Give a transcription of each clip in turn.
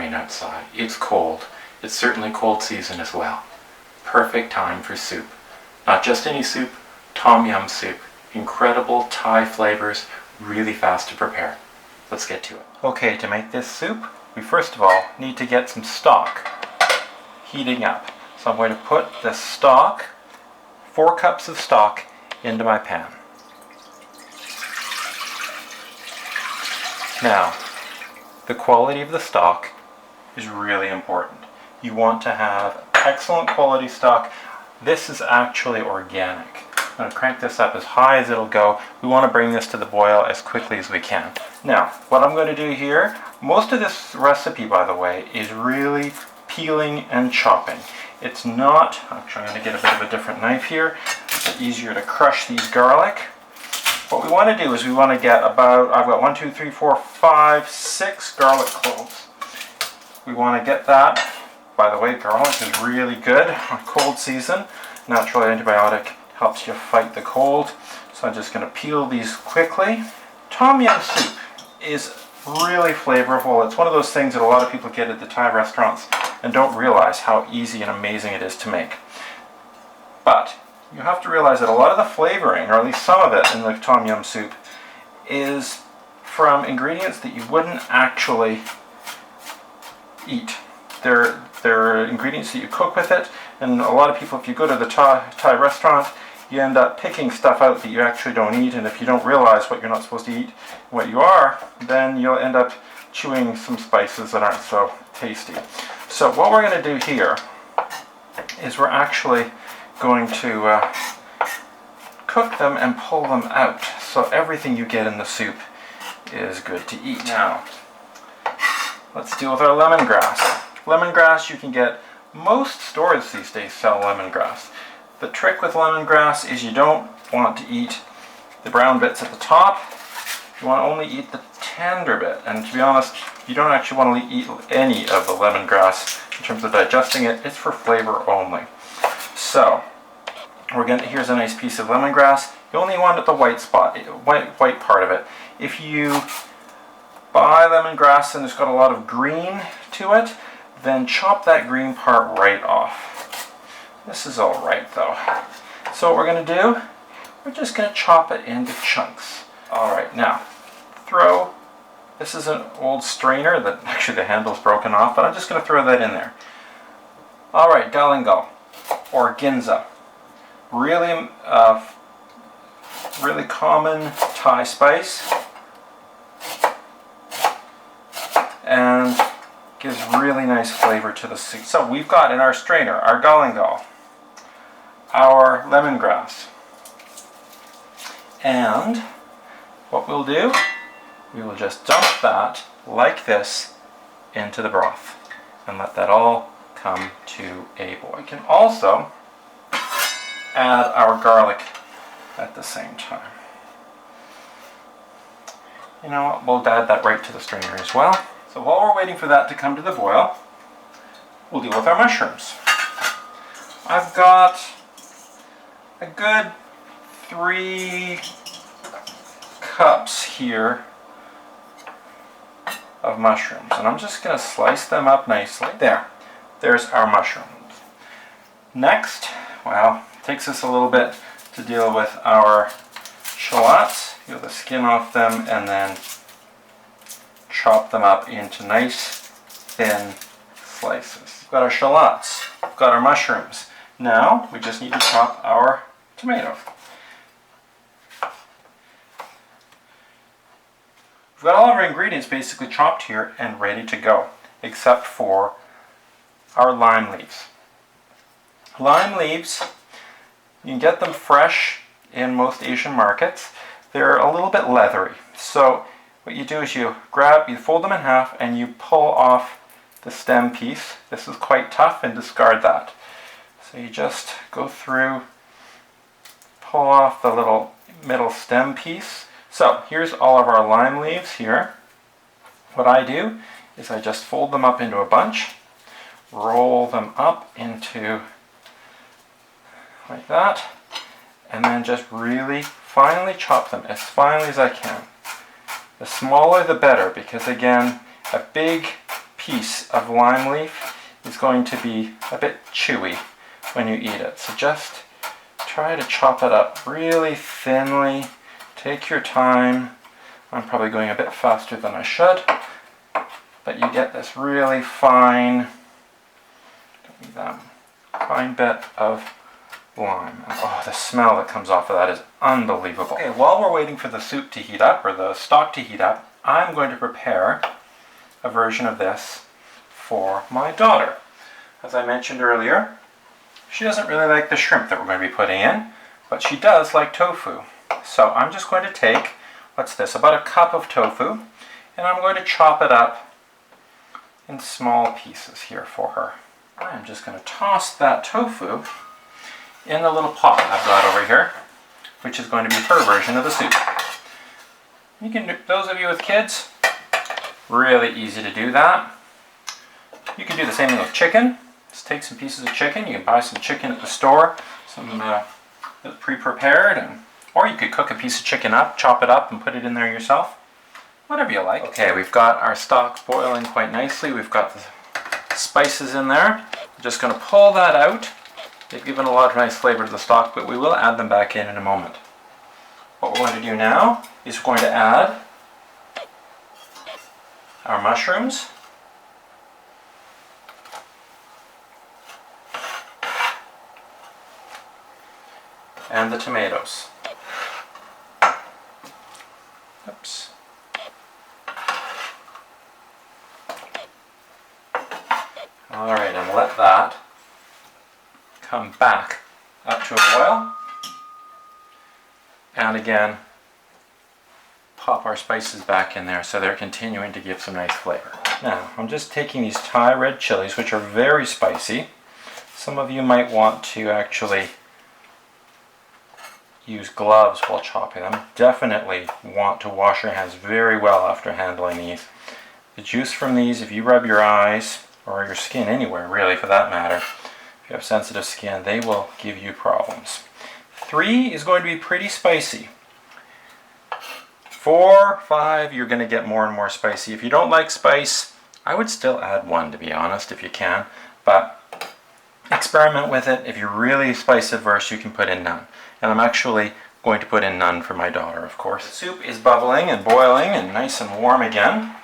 rain outside. It's cold. It's certainly cold season as well. Perfect time for soup. Not just any soup, tom yum soup. Incredible Thai flavors, really fast to prepare. Let's get to it. Okay, to make this soup, we first of all need to get some stock heating up. So I'm going to put the stock, 4 cups of stock, into my pan. Now, the quality of the stock is really important. You want to have excellent quality stock. This is actually organic. I'm going to crank this up as high as it'll go. We want to bring this to the boil as quickly as we can. Now, what I'm going to do here, most of this recipe, by the way, is really peeling and chopping. It's not, actually I'm going to get a bit of a different knife here. It's easier to crush these garlic. What we want to do is we want to get about, I've got 1, 2, 3, 4, 5, 6 garlic cloves. We want to get that. By the way, garlic is really good on cold season. Natural antibiotic, helps you fight the cold. So I'm just going to peel these quickly. Tom yum soup is really flavorful. It's one of those things that a lot of people get at the Thai restaurants and don't realize how easy and amazing it is to make. But you have to realize that a lot of the flavoring, or at least some of it in the tom yum soup, is from ingredients that you wouldn't actually eat. They're ingredients that you cook with it, and a lot of people, if you go to the Thai restaurant, you end up picking stuff out that you actually don't eat, and if you don't realize what you're not supposed to eat, what you are, then you'll end up chewing some spices that aren't so tasty. So what we're going to do here is we're actually going to cook them and pull them out, so everything you get in the soup is good to eat. Now, let's deal with our lemongrass. Lemongrass, you can get, most stores these days sell lemongrass. The trick with lemongrass is you don't want to eat the brown bits at the top. You want to only eat the tender bit. And to be honest, you don't actually want to eat any of the lemongrass in terms of digesting it. It's for flavor only. So, here's a nice piece of lemongrass. You only want the white spot, white part of it. If you buy lemongrass and it's got a lot of green to it, then chop that green part right off. This is all right though. So what we're going to do, we're just going to chop it into chunks. All right, now this is an old strainer that actually the handle's broken off, but I'm just going to throw that in there. All right, galangal or ginza, really common Thai spice, and gives really nice flavor to the soup. So we've got in our strainer our galangal, our lemongrass, and what we'll do, we will just dump that like this into the broth and let that all come to a boil. We can also add our garlic at the same time. You know what, we'll add that right to the strainer as well. So while we're waiting for that to come to the boil, we'll deal with our mushrooms. I've got a good 3 cups here of mushrooms, and I'm just going to slice them up nicely. There's our mushrooms. Next, well, it takes us a little bit to deal with our shallots. Peel the skin off them and then chop them up into nice thin slices. We've got our shallots, we've got our mushrooms. Now we just need to chop our tomato. We've got all of our ingredients basically chopped here and ready to go, except for our lime leaves. Lime leaves, you can get them fresh in most Asian markets. They're a little bit leathery. So what you do is you fold them in half and you pull off the stem piece. This is quite tough, and discard that. So you just go through, pull off the little middle stem piece. So here's all of our lime leaves here. What I do is I just fold them up into a bunch, roll them up into like that, and then just really finely chop them as finely as I can. The smaller the better, because again, a big piece of lime leaf is going to be a bit chewy when you eat it. So just try to chop it up really thinly. Take your time. I'm probably going a bit faster than I should, but you get this really fine, fine bit of lime. And, oh, the smell that comes off of that is unbelievable. Okay, while we're waiting for the soup to heat up, or the stock to heat up, I'm going to prepare a version of this for my daughter. As I mentioned earlier, she doesn't really like the shrimp that we're going to be putting in, but she does like tofu. So I'm just going to take, what's this, about a cup of tofu, and I'm going to chop it up in small pieces here for her. I'm just going to toss that tofu in the little pot I've got over here, which is going to be her version of the soup. You can do, those of you with kids, really easy to do that. You can do the same thing with chicken. Just take some pieces of chicken. You can buy some chicken at the store, some that's pre-prepared, or you could cook a piece of chicken up, chop it up, and put it in there yourself. Whatever you like. Okay, we've got our stock boiling quite nicely. We've got the spices in there. I'm just going to pull that out. They've given a lot of nice flavor to the stock, but we will add them back in a moment. What we're going to do now is we're going to add our mushrooms, and the tomatoes. Oops. Alright, and let that come back up to a boil. And again, pop our spices back in there so they're continuing to give some nice flavor. Now, I'm just taking these Thai red chilies, which are very spicy. Some of you might want to actually use gloves while chopping them. Definitely want to wash your hands very well after handling these. The juice from these, if you rub your eyes, or your skin anywhere really for that matter, if you have sensitive skin, they will give you problems. 3 is going to be pretty spicy. 4, 5, you're going to get more and more spicy. If you don't like spice, I would still add 1 to be honest, if you can, but experiment with it. If you're really spice adverse, you can put in none. And I'm actually going to put in none for my daughter, of course. The soup is bubbling and boiling and nice and warm again.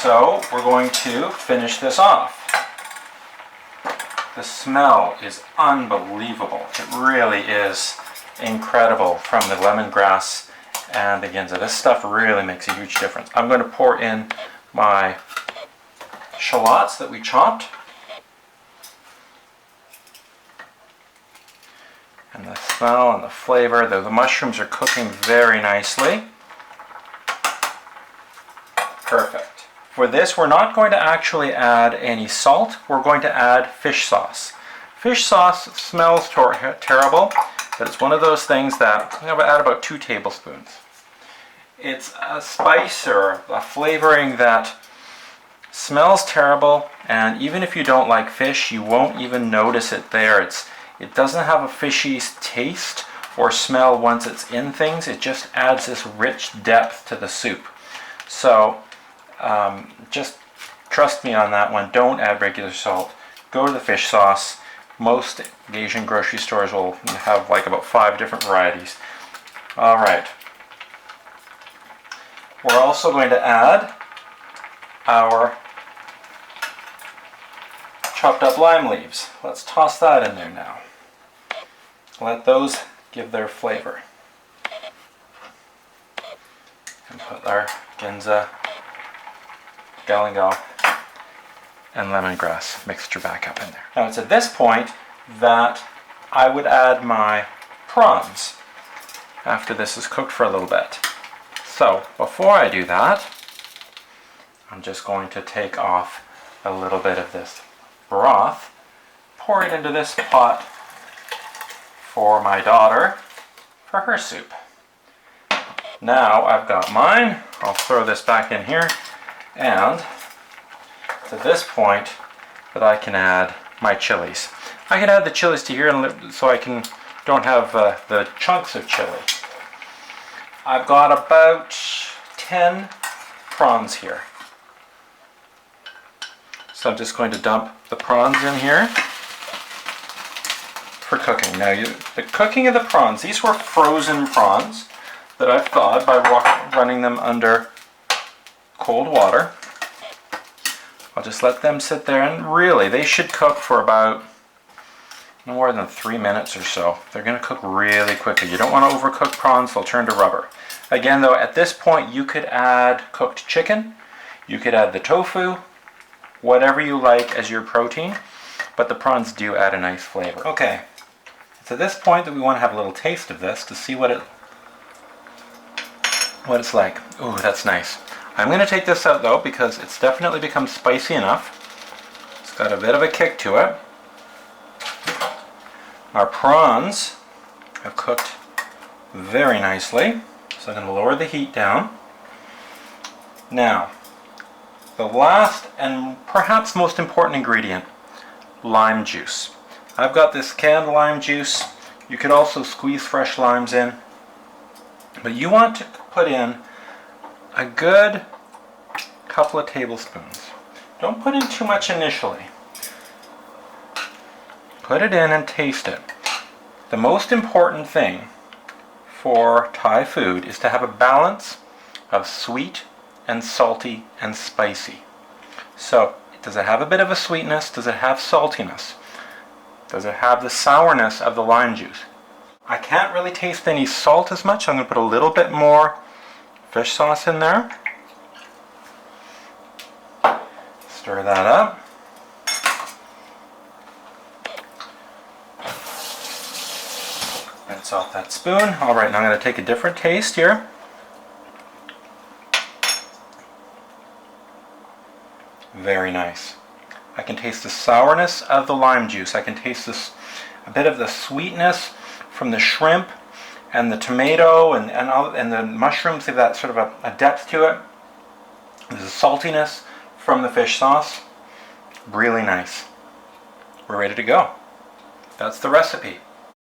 So we're going to finish this off. The smell is unbelievable. It really is incredible from the lemongrass and the ginza. This stuff really makes a huge difference. I'm going to pour in my shallots that we chopped. And the smell and the flavor, the mushrooms are cooking very nicely. Perfect. For this, we're not going to actually add any salt. We're going to add fish sauce. Fish sauce smells terrible, but it's one of those things that I'm going to add about 2 tablespoons. It's a spice or a flavoring that smells terrible, and even if you don't like fish, you won't even notice it there. It doesn't have a fishy taste or smell once it's in things. It just adds this rich depth to the soup. So just trust me on that one. Don't add regular salt. Go to the fish sauce. Most Asian grocery stores will have like about 5 different varieties. Alright. We're also going to add our chopped up lime leaves. Let's toss that in there now. Let those give their flavor. And put our ginza, galangal, and lemongrass mixture back up in there. Now it's at this point that I would add my prawns after this is cooked for a little bit. So before I do that, I'm just going to take off a little bit of this broth, pour it into this pot for my daughter for her soup. Now I've got mine. I'll throw this back in here, and it's at this point that I can add my chilies. I can add the chilies to here so I don't have the chunks of chili. I've got about 10 prawns here. So I'm just going to dump the prawns in here for cooking. Now, the cooking of the prawns, these were frozen prawns that I've thawed by running them under cold water. I'll just let them sit there, and really they should cook for about no more than 3 minutes or so. They're going to cook really quickly. You don't want to overcook prawns, they'll turn to rubber. Again though, at this point you could add cooked chicken, you could add the tofu, whatever you like as your protein, but the prawns do add a nice flavor. Okay, it's at this point that we want to have a little taste of this to see what it's like. Ooh, that's nice. I'm going to take this out though because it's definitely become spicy enough. It's got a bit of a kick to it. Our prawns have cooked very nicely, so I'm going to lower the heat down. Now, the last and perhaps most important ingredient, lime juice. I've got this canned lime juice. You could also squeeze fresh limes in, but you want to put in a good couple of tablespoons. Don't put in too much initially. Put it in and taste it. The most important thing for Thai food is to have a balance of sweet and salty and spicy. So, does it have a bit of a sweetness? Does it have saltiness? Does it have the sourness of the lime juice? I can't really taste any salt as much. I'm going to put a little bit more fish sauce in there. Stir that up. Rinse off that spoon. Alright, now I'm going to take a different taste here. Very nice. I can taste the sourness of the lime juice. I can taste a bit of the sweetness from the shrimp and the tomato and the mushrooms. They've got sort of a depth to it. There's a saltiness from the fish sauce. Really nice. We're ready to go. That's the recipe.